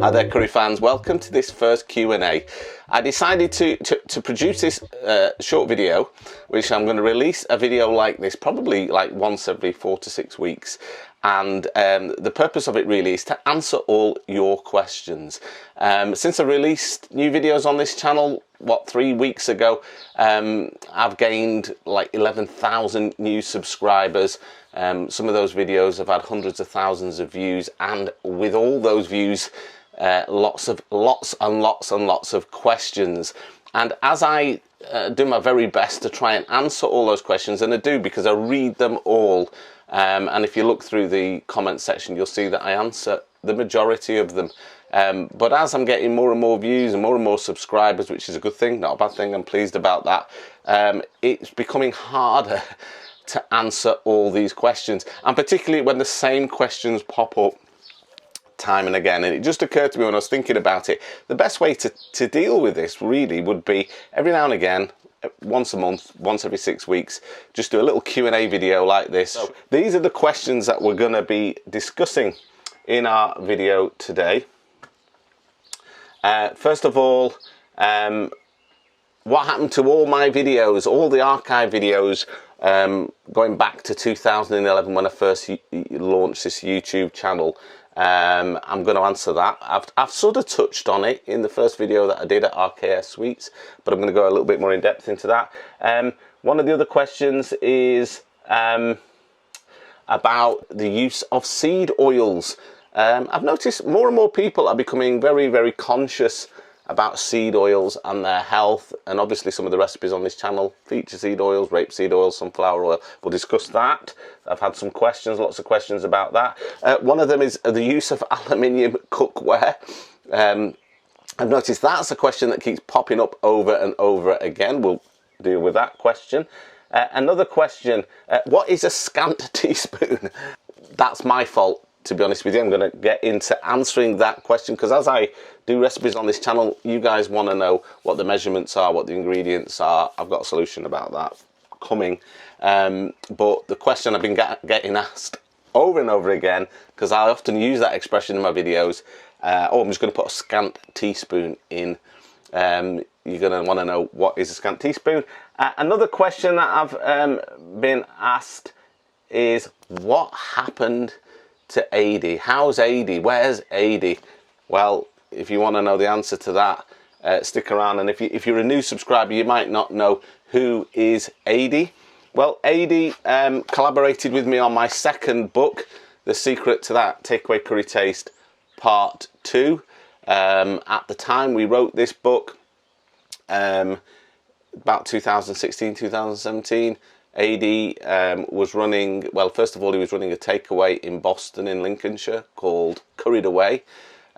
Hi there curry fans, welcome to this first Q&A. I decided to produce this short video, which I'm going to release a video like this probably like once every 4 to 6 weeks, and the purpose of it really is to answer all your questions. Since I released new videos on this channel, 3 weeks ago, I've gained like 11,000 new subscribers. Some of those videos have had hundreds of thousands of views, and with all those views, lots and lots of questions. And as I do my very best to try and answer all those questions, and I do because I read them all, and if you look through the comment section, you'll see that I answer the majority of them. But as I'm getting more and more views and more subscribers, which is a good thing, not a bad thing, I'm pleased about that, it's becoming harder to answer all these questions, and particularly when the same questions pop up time and again. And it just occurred to me when I was thinking about it, the best way to deal with this really would be every now and again, once a month, once every 6 weeks, just do a little Q&A video like this. So these are the questions that we're going to be discussing in our video today. First of all, what happened to all my videos, all the archive videos, going back to 2011 when I first launched this YouTube channel? I'm going to answer that. I've sort of touched on it in the first video that I did at RKS Sweets, but I'm going to go a little bit more in depth into that. One of the other questions is about the use of seed oils. I've noticed more and more people are becoming very conscious about seed oils and their health, and obviously some of the recipes on this channel feature seed oils, rapeseed oil, sunflower oil. We'll discuss that. I've had some questions, lots of questions about that. One of them is the use of aluminium cookware. I've noticed that's a question that keeps popping up over and over again. We'll deal with that question. Another question, what is a scant teaspoon? That's my fault, to be honest with you. I'm going to get into answering that question because as I do recipes on this channel, you guys want to know what the measurements are, what the ingredients are. I've got a solution about that coming. But the question I've been getting asked over and over again, because I often use that expression in my videos, oh, I'm just going to put a scant teaspoon in. You're going to want to know what is a scant teaspoon. Another question that I've been asked is what happened to Adey? How's Adey? Where's Adey? Well, if you want to know the answer to that, stick around. And if you're a new subscriber, you might not know who is Adey. Well, Adey collaborated with me on my second book, The Secret to That Takeaway Curry Taste Part 2. At the time we wrote this book, about 2016, 2017, Adey was running, well, first of all, he was running a takeaway in Boston in Lincolnshire called Curried Away.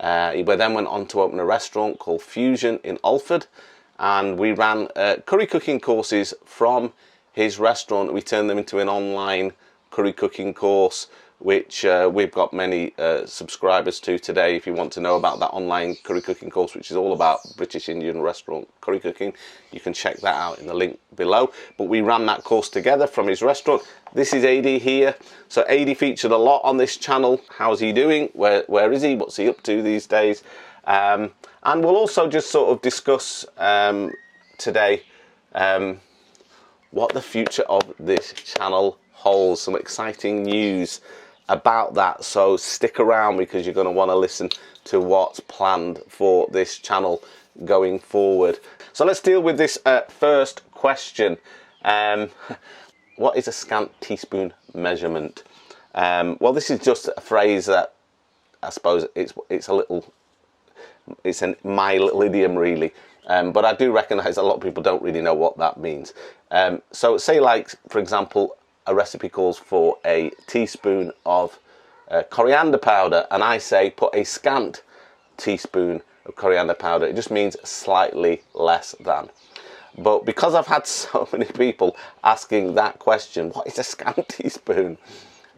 He then went on to open a restaurant called Fusion in Alford, and we ran curry cooking courses from his restaurant. We turned them into an online curry cooking course, which we've got many subscribers to today. If you want to know about that online curry cooking course, which is all about British Indian restaurant curry cooking, you can check that out in the link below. But we ran that course together from his restaurant. This is Adey here. So Adey featured a lot on this channel. How's he doing? Where is he? What's he up to these days? And we'll also just sort of discuss today what the future of this channel holds. Some exciting news about that, so stick around because you're going to want to listen to what's planned for this channel going forward. So let's deal with this first question. What is a scant teaspoon measurement? Well, this is just a phrase that I suppose it's my little idiom really, but I do recognise a lot of people don't really know what that means. So say, like, for example, a recipe calls for a teaspoon of coriander powder, and I say put a scant teaspoon of coriander powder. It just means slightly less than. But because I've had so many people asking that question, what is a scant teaspoon?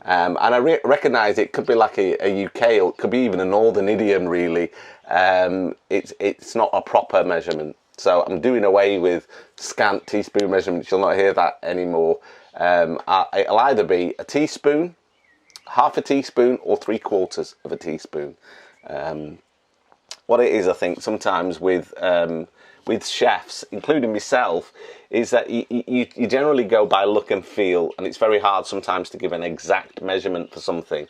And I recognise it could be like a UK, or it could be even a northern idiom really. It's not a proper measurement. So I'm doing away with scant teaspoon measurements. You'll not hear that anymore. It'll either be a teaspoon, half a teaspoon, or 3/4 of a teaspoon. what it is, I think, sometimes with chefs, including myself, is that you generally go by look and feel, and it's very hard sometimes to give an exact measurement for something.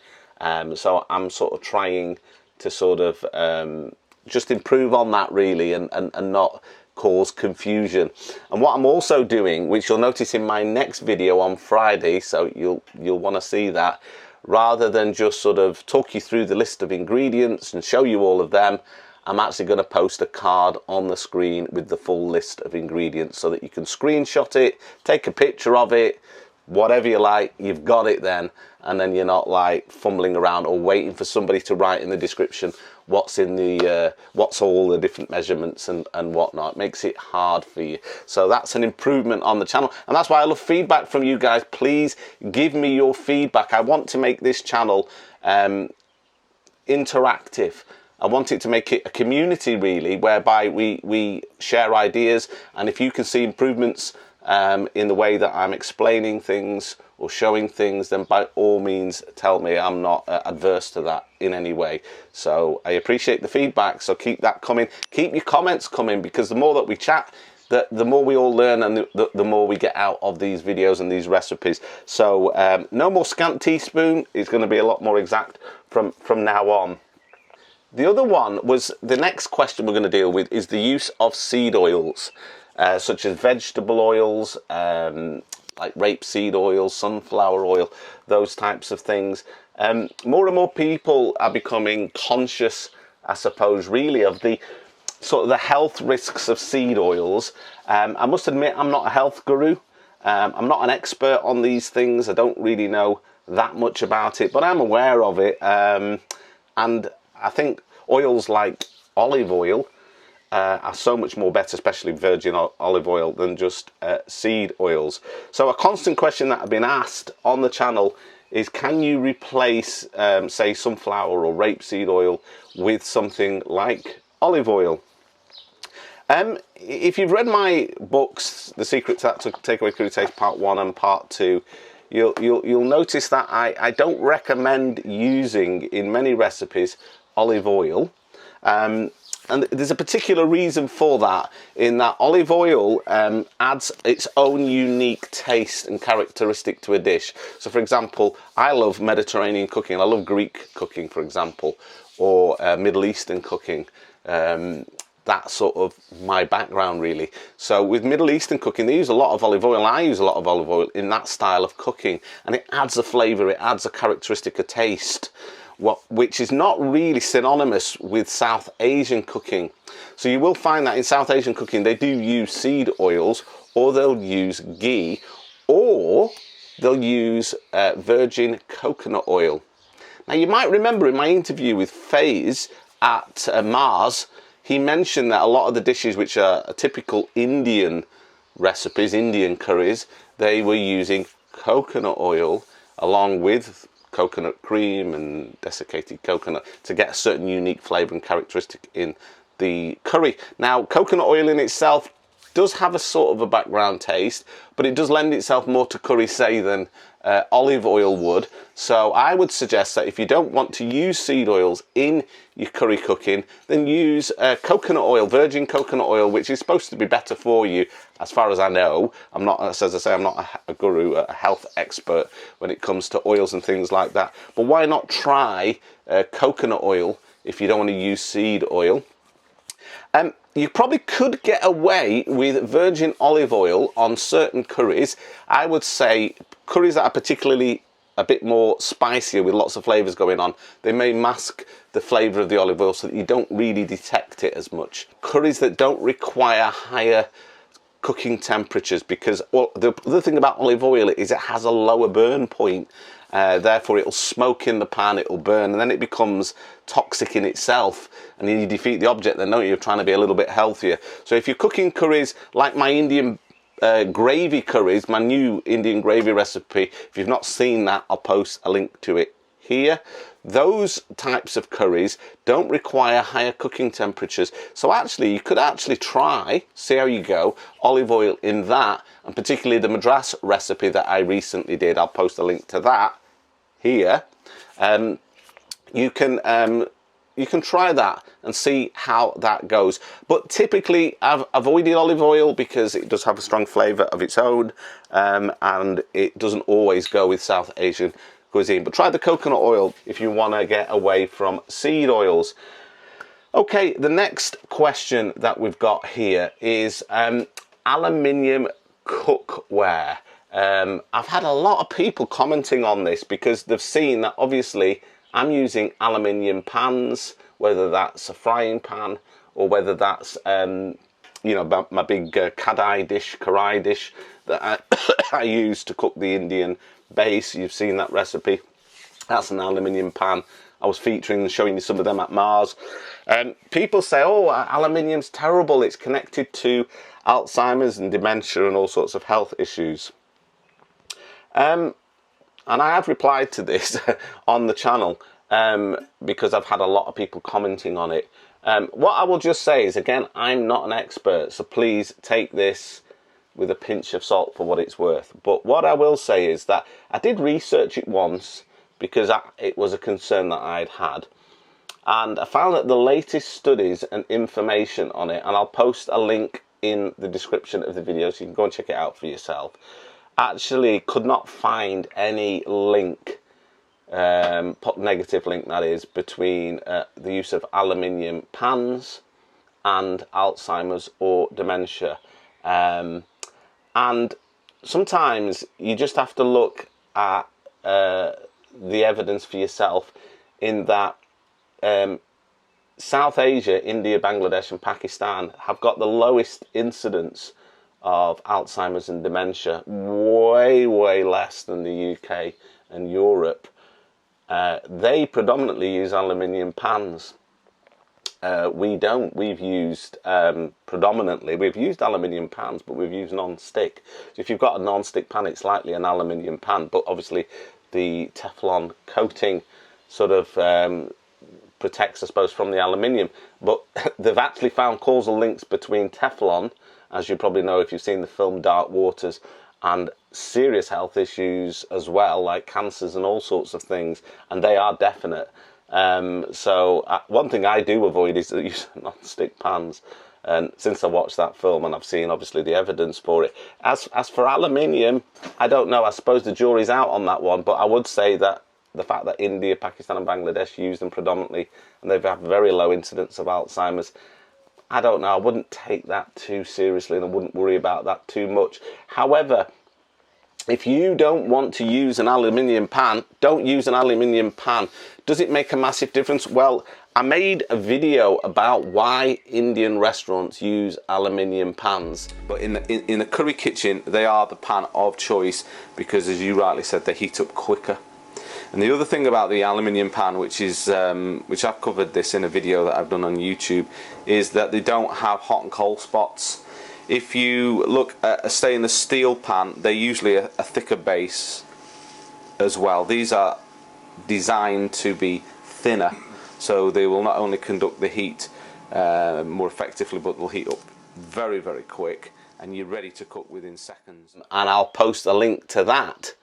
So I'm sort of trying to sort of just improve on that really, and not cause confusion. And what I'm also doing, which you'll notice in my next video on Friday, so you'll want to see that, rather than just sort of talk you through the list of ingredients and show you all of them, I'm actually going to post a card on the screen with the full list of ingredients so that you can screenshot it, take a picture of it, whatever you like, you've got it then, and then you're not like fumbling around or waiting for somebody to write in the description what's in the what's all the different measurements and whatnot. It makes it hard for you. So that's an improvement on the channel, and that's why I love feedback from you guys. Please give me your feedback. I want to make this channel interactive. I want it to make it a community really, whereby we share ideas, and if you can see improvements in the way that I'm explaining things or showing things, then by all means tell me. I'm not adverse to that in any way. So I appreciate the feedback, so keep that coming. Keep your comments coming, because the more that we chat, the more we all learn, and the more we get out of these videos and these recipes. So no more scant teaspoon. It's going to be a lot more exact from now on. The other one was, the next question we're going to deal with is the use of seed oils, such as vegetable oils, like rapeseed oil, sunflower oil, those types of things. More and more people are becoming conscious, I suppose, really, of the sort of the health risks of seed oils. I must admit, I'm not a health guru. I'm not an expert on these things. I don't really know that much about it, but I'm aware of it. And I think oils like olive oil are so much more better, especially virgin olive oil, than just seed oils. So a constant question that I've been asked on the channel is, can you replace, say, sunflower or rapeseed oil with something like olive oil? If you've read my books, The Secrets That Took Away Curry Taste Part 1 and Part 2, you'll notice that I don't recommend using in many recipes olive oil. And there's a particular reason for that, in that olive oil adds its own unique taste and characteristic to a dish. So for example, I love Mediterranean cooking. I love Greek cooking, for example, or Middle Eastern cooking. That's sort of my background really. So with Middle Eastern cooking, they use a lot of olive oil. I use a lot of olive oil in that style of cooking, and it adds a flavour, it adds a characteristic, a taste, which is not really synonymous with South Asian cooking. So you will find that in South Asian cooking they do use seed oils, or they'll use ghee, or they'll use virgin coconut oil. Now you might remember in my interview with Faze at Mars, he mentioned that a lot of the dishes which are typical Indian recipes, Indian curries, they were using coconut oil along with coconut cream and desiccated coconut to get a certain unique flavour and characteristic in the curry. Now, coconut oil in itself does have a sort of a background taste, but it does lend itself more to curry, say, than olive oil would. So I would suggest that if you don't want to use seed oils in your curry cooking, then use coconut oil, virgin coconut oil, which is supposed to be better for you, as far as I know. I'm not, as I say, I'm not a guru, a health expert when it comes to oils and things like that. But why not try coconut oil if you don't want to use seed oil? You probably could get away with virgin olive oil on certain curries. I would say curries that are particularly a bit more spicier with lots of flavours going on, they may mask the flavour of the olive oil so that you don't really detect it as much. Curries that don't require higher cooking temperatures, because the other thing about olive oil is it has a lower burn point. Therefore it'll smoke in the pan, it'll burn, and then it becomes toxic in itself, and then you defeat the object then, don't you? You're trying to be a little bit healthier. So if you're cooking curries like my Indian gravy curries, my new Indian gravy recipe, if you've not seen that, I'll post a link to it here. Those types of curries don't require higher cooking temperatures. So actually, you could actually try, see how you go, olive oil in that, and particularly the Madras recipe that I recently did. I'll post a link to that here. You can you can try that and see how that goes. But typically I've avoided olive oil because it does have a strong flavour of its own, and it doesn't always go with South Asian cuisine. But try the coconut oil if you want to get away from seed oils. Okay, the next question that we've got here is aluminium cookware. I've had a lot of people commenting on this because they've seen that obviously I'm using aluminium pans, whether that's a frying pan or whether that's you know, my big Adey dish, Cookware dish that I use to cook the Indian base. You've seen that recipe. That's an aluminium pan. I was featuring and showing you some of them at Mars. People say, oh, aluminium's terrible. It's connected to Alzheimer's and dementia and all sorts of health issues. And I have replied to this on the channel because I've had a lot of people commenting on it. What I will just say is, again, I'm not an expert, so please take this with a pinch of salt for what it's worth. But what I will say is that I did research it once because it was a concern that I'd had. And I found that the latest studies and information on it, and I'll post a link in the description of the video so you can go and check it out for yourself, actually could not find any link, negative link that is, between the use of aluminium pans and Alzheimer's or dementia. And sometimes you just have to look at the evidence for yourself, in that South Asia, India, Bangladesh and Pakistan have got the lowest incidence of Alzheimer's and dementia, way less than the UK and Europe. They predominantly use aluminium pans. We don't. We've used predominantly, we've used aluminium pans, but we've used non-stick. So if you've got a non-stick pan, it's likely an aluminium pan, but obviously the Teflon coating sort of protects, I suppose, from the aluminium. But they've actually found causal links between Teflon, as you probably know if you've seen the film Dark Waters, and serious health issues as well, like cancers and all sorts of things, and they are definite. So one thing I do avoid is the use of non-stick pans, and since I watched that film and I've seen obviously the evidence for it. As for aluminium, I don't know, I suppose the jury's out on that one, but I would say that the fact that India, Pakistan and Bangladesh use them predominantly, and they've had very low incidence of Alzheimer's, I don't know, I wouldn't take that too seriously and I wouldn't worry about that too much. However, if you don't want to use an aluminium pan, don't use an aluminium pan. Does it make a massive difference? Well, I made a video about why Indian restaurants use aluminium pans. But in the curry kitchen, they are the pan of choice because, as you rightly said, they heat up quicker. And the other thing about the aluminium pan, which I've covered this in a video that I've done on YouTube, is that they don't have hot and cold spots. If you look at a stainless steel pan, they're usually a thicker base as well. These are designed to be thinner, so they will not only conduct the heat more effectively, but they'll heat up very quick, and you're ready to cook within seconds. And I'll post a link to that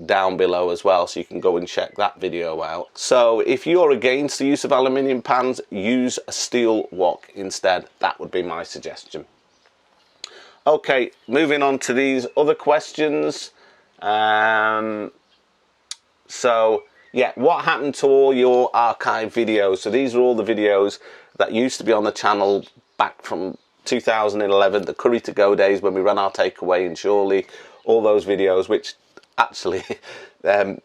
down below as well, so you can go and check that video out. So if you're against the use of aluminium pans, use a steel wok instead. That would be my suggestion. Okay, moving on to these other questions. So yeah, what happened to all your archive videos? So these are all the videos that used to be on the channel back from 2011, the curry to go days when we ran our takeaway in Chorley, all those videos, which actually there's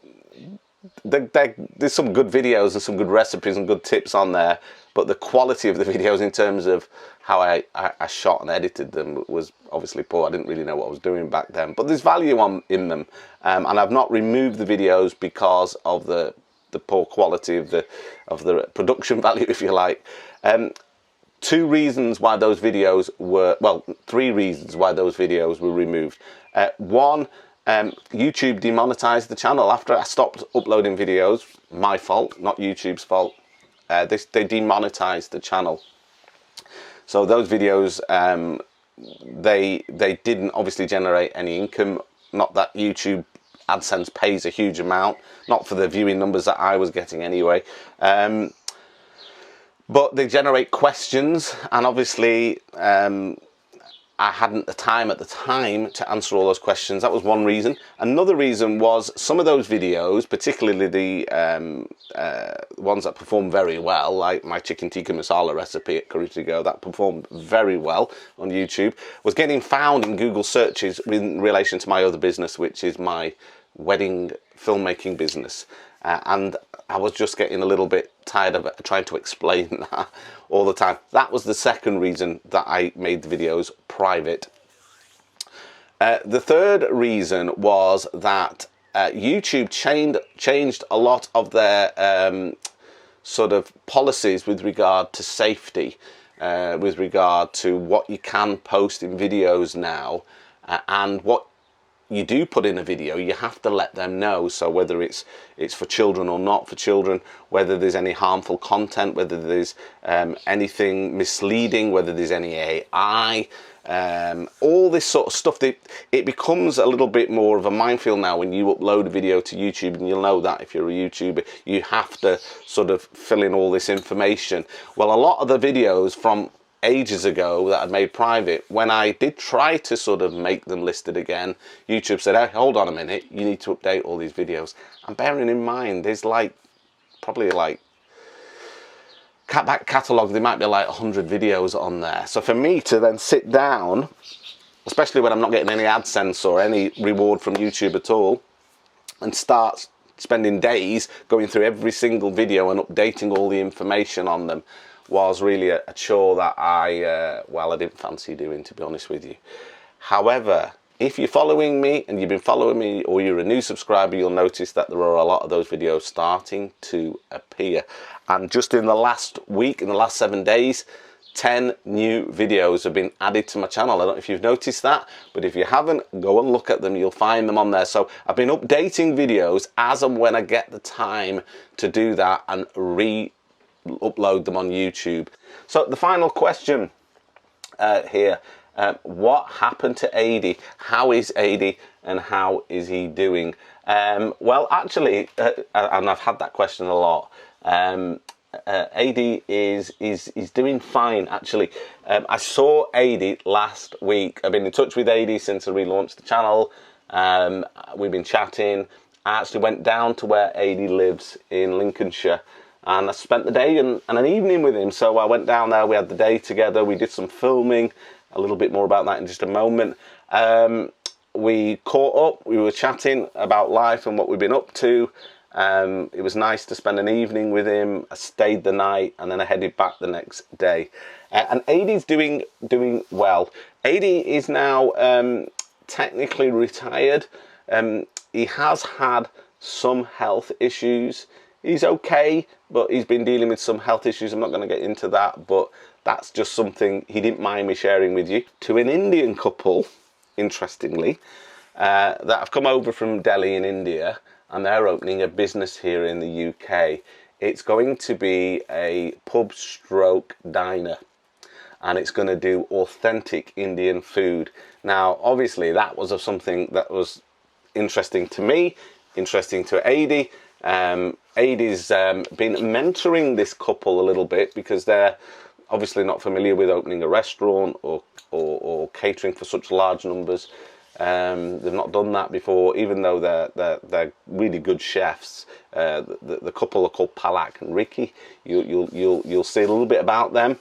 some good videos and some good recipes and good tips on there, but the quality of the videos in terms of how I shot and edited them was obviously poor. I didn't really know what I was doing back then, but there's value in them, and I've not removed the videos because of the poor quality of the production value, if you like. Two reasons why those videos were, well, three reasons why those videos were removed. One, YouTube demonetized the channel after I stopped uploading videos. My fault, not YouTube's fault. They demonetized the channel. So those videos, they didn't obviously generate any income. Not that YouTube AdSense pays a huge amount, not for the viewing numbers that I was getting anyway. but they generate questions, and obviously I hadn't the time at the time to answer all those questions. That was one reason. Another reason was some of those videos, particularly the ones that perform very well, like my chicken tikka masala recipe at Curries to Go, that performed very well on YouTube, was getting found in Google searches in relation to my other business, which is my wedding filmmaking business. And I was just getting a little bit tired of trying to explain that all the time. That was the second reason that I made the videos private. The third reason was that YouTube changed a lot of their sort of policies with regard to safety, with regard to what you can post in videos now, and what you do put in a video, you have to let them know. So whether it's for children or not for children, whether there's any harmful content, whether there's anything misleading, whether there's any AI, all this sort of stuff, it becomes a little bit more of a minefield now when you upload a video to YouTube, and you'll know that if you're a YouTuber, you have to sort of fill in all this information. Well, a lot of the videos from ages ago that I'd made private, when I did try to sort of make them listed again, YouTube said, hey, hold on a minute, you need to update all these videos. And bearing in mind, there's like probably like back catalogue, there might be like 100 videos on there. So for me to then sit down, especially when I'm not getting any AdSense or any reward from YouTube at all, and start spending days going through every single video and updating all the information on them, was really a chore that I didn't fancy doing, to be honest with you. However, if you're following me, and you've been following me, or you're a new subscriber, you'll notice that there are a lot of those videos starting to appear. And just in the last week, in the last 7 days, 10 new videos have been added to my channel. I don't know if you've noticed that, but if you haven't, go and look at them. You'll find them on there. So I've been updating videos as and when I get the time to do that and upload them on YouTube. So the final question here, what happened to Adey? How is Adey and how is he doing? Well, actually, and I've had that question a lot, Adey is doing fine, actually. I saw Adey last week. I've been in touch with Adey since I relaunched the channel. We've been chatting. I actually went down to where Adey lives in Lincolnshire, and I spent the day and an evening with him. So I went down there, we had the day together, we did some filming, a little bit more about that in just a moment. We caught up, we were chatting about life and what we've been up to. It was nice to spend an evening with him. I stayed the night and then I headed back the next day. And Adey's doing well. Adey is now technically retired. He has had some health issues. He's okay, but he's been dealing with some health issues. I'm not going to get into that, but that's just something he didn't mind me sharing with you. To an Indian couple, interestingly, that have come over from Delhi in India, and they're opening a business here in the UK. It's going to be a pub stroke diner, and it's going to do authentic Indian food. Now, obviously, that was something that was interesting to me, interesting to Adey. Adey's been mentoring this couple a little bit because they're obviously not familiar with opening a restaurant or catering for such large numbers. They've not done that before, even though they're really good chefs. The couple are called Palak and Ricky. You'll see a little bit about them.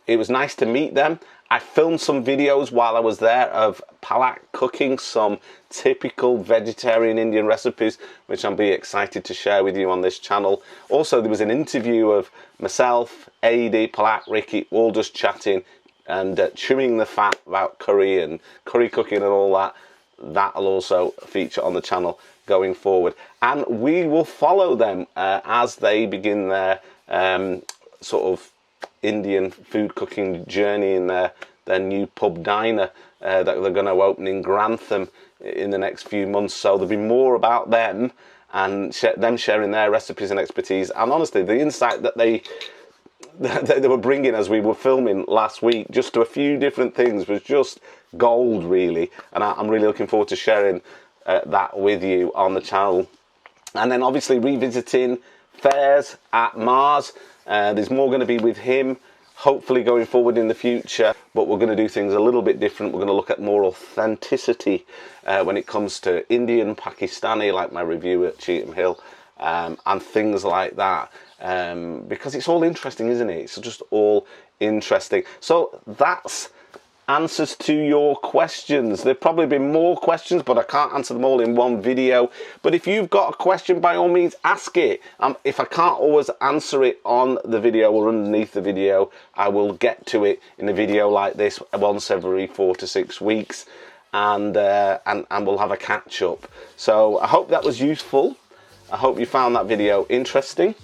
It was nice to meet them. I filmed some videos while I was there of Palak cooking some typical vegetarian Indian recipes, which I'll be excited to share with you on this channel. Also, there was an interview of myself, Adey, Palak, Ricky, all just chatting and chewing the fat about curry and curry cooking and all that. That'll also feature on the channel going forward. And we will follow them as they begin their sort of Indian food cooking journey in their new pub diner that they're going to open in Grantham in the next few months. So there'll be more about them and them sharing their recipes and expertise. And honestly, the insight that they were bringing as we were filming last week, just to a few different things, was just gold, really. And I'm really looking forward to sharing that with you on the channel. And then obviously revisiting fairs at Mars. There's more going to be with him, hopefully going forward in the future, but we're going to do things a little bit different. We're going to look at more authenticity when it comes to Indian, Pakistani, like my review at Cheetham Hill, and things like that, because it's all interesting, isn't it? It's just all interesting. So that's answers to your questions. There've probably been more questions, but I can't answer them all in one video. But if you've got a question, by all means ask it. If I can't always answer it on the video or underneath the video, I will get to it in a video like this once every 4 to 6 weeks, and we'll have a catch up. So I hope that was useful. I hope you found that video interesting.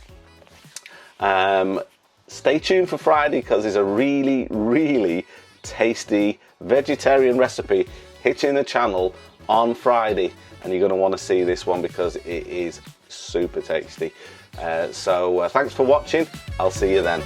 Stay tuned for Friday, because there's a really tasty vegetarian recipe hitting the channel on Friday, and you're going to want to see this one because it is super tasty. So thanks for watching. I'll see you then.